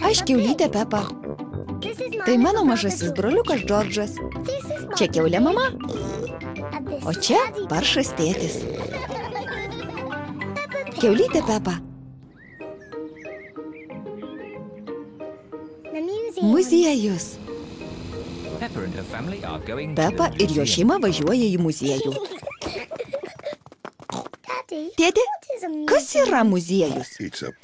Aš kiaulytė Pepa. Tai mano mažasis broliukas Džordžas. Čia kiaulė mama, o čia paršas tėtis. Kiaulytė Pepa. Muziejus. Pepa ir jo šeima važiuoja į muziejų. Tėti, kas yra muziejus?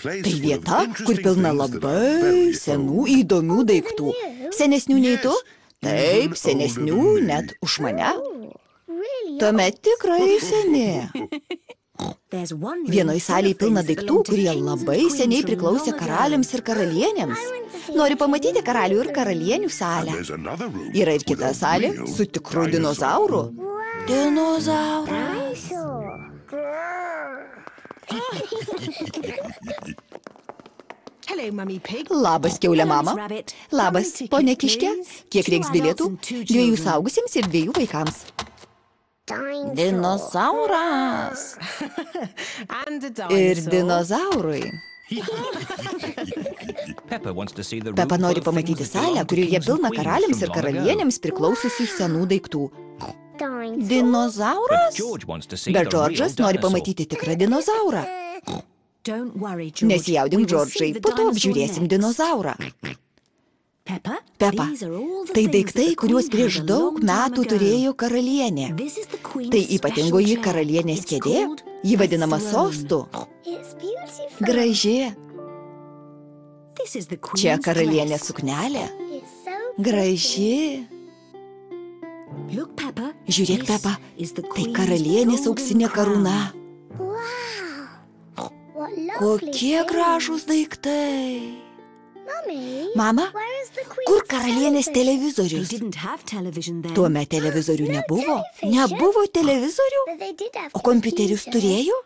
Tai vieta, kur pilna labai senų įdomių daiktų. Senesnių nei tu? Taip, senesnių net už mane. Tuomet tikrai seni. Vienoj salėje pilna daiktų, kurie labai seniai priklausė karaliams ir karalienėms. Nori pamatyti karalių ir karalienių salę. Yra ir kita salė su tikru dinozauru. Dinozauras. Labas, kiaulė mama. Labas, ponė Kiške. Kiek reiks bilietų? 2 suaugusiems ir 2 vaikams. Dinozauras. Ir dinozaurui. Pepa nori pamatyti salę, kurioje pilna karaliams ir karalienėms priklausiusių senų daiktų. Dinozauras? Bet Džordžas nori pamatyti tikrą dinozaurą. Nesijaudink, Džordžai, po to apžiūrėsim dinozaurą. Pepa, tai daiktai, kuriuos prieš daug metų turėjo karalienė. Tai ypatingoji karalienės kėdė, ji vadinama sostu. Graži. Čia karalienės suknelė. Graži. Žiūrėk, Pepa, tai karalienės auksinė karūna. Kokie gražūs daiktai. Mama, kur karalienės televizorius? Tuomet televizorių nebuvo. Nebuvo televizorių? O kompiuterius turėjo?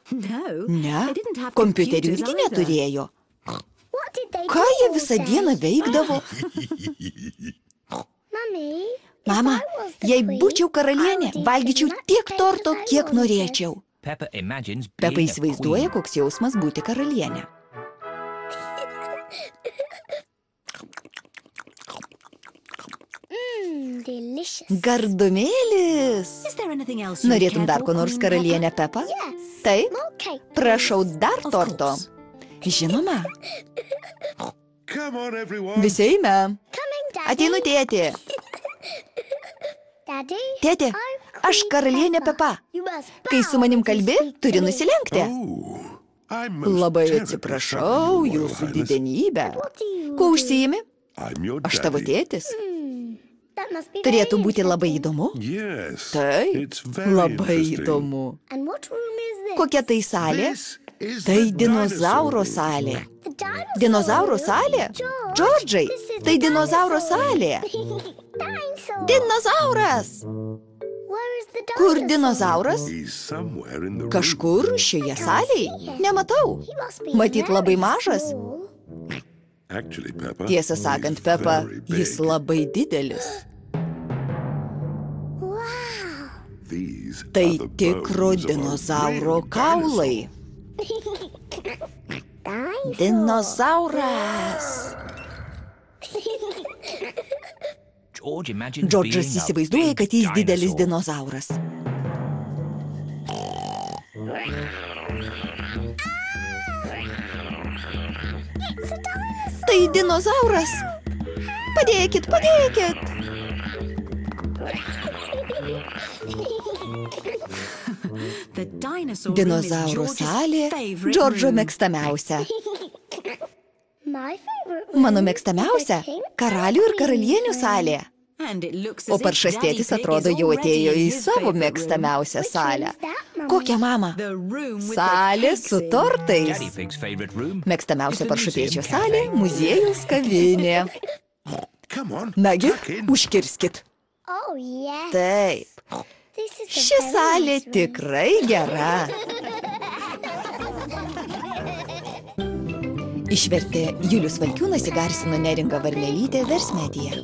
Ne, kompiuterių irgi neturėjo. Ką jie visą dieną veikdavo? Mama, jei būčiau karalienė, valgyčiau tiek torto, kiek norėčiau. Pepa įsivaizduoja, koks jausmas būti karalienė. Gardumėlis. Norėtum dar ko nors, karalienė Pepa? Taip? Prašau dar torto. Žinoma. Visi eime. Ateinu, tėti. Tėti, aš karalienė Pepa. Kai su manim kalbi, turi nusilenkti. Labai atsiprašau, jūsų didenybę. Kuo užsiimi? Aš tavo tėtis. Turėtų būti labai įdomu? Taip, labai įdomu. Kokia tai salė? Tai dinozauro salė. Dinozauro salė? Džordžai, tai dinozauro salė. Dinozauras! Kur dinozauras? Kažkur šioje salėje? Nematau. Matyt, labai mažas. Tiesą sakant, Pepa, jis labai didelis. Tai tikro dinozauro kaulai. Dinozauras! Džordžas įsivaizduoja, kad jis didelis dinozauras. Tai dinozauras! Padėkit, padėkit! Dinozaurų salė Džordžo mėgstamiausia. Mano mėgstamiausia karalių ir karalienių salė. O paršas tėtis atrodo jau atėjo į savo mėgstamiausią salę. Kokia, mama? Salė su tortais. Mėgstamiausia paršutėčio salė – muziejaus kavinė. Nagi, užkirskit. Taip. Ši salė tikrai gera. Išvertė Julius Valkiūnas, įgarsino Neringa Varnelytė, Versmedija.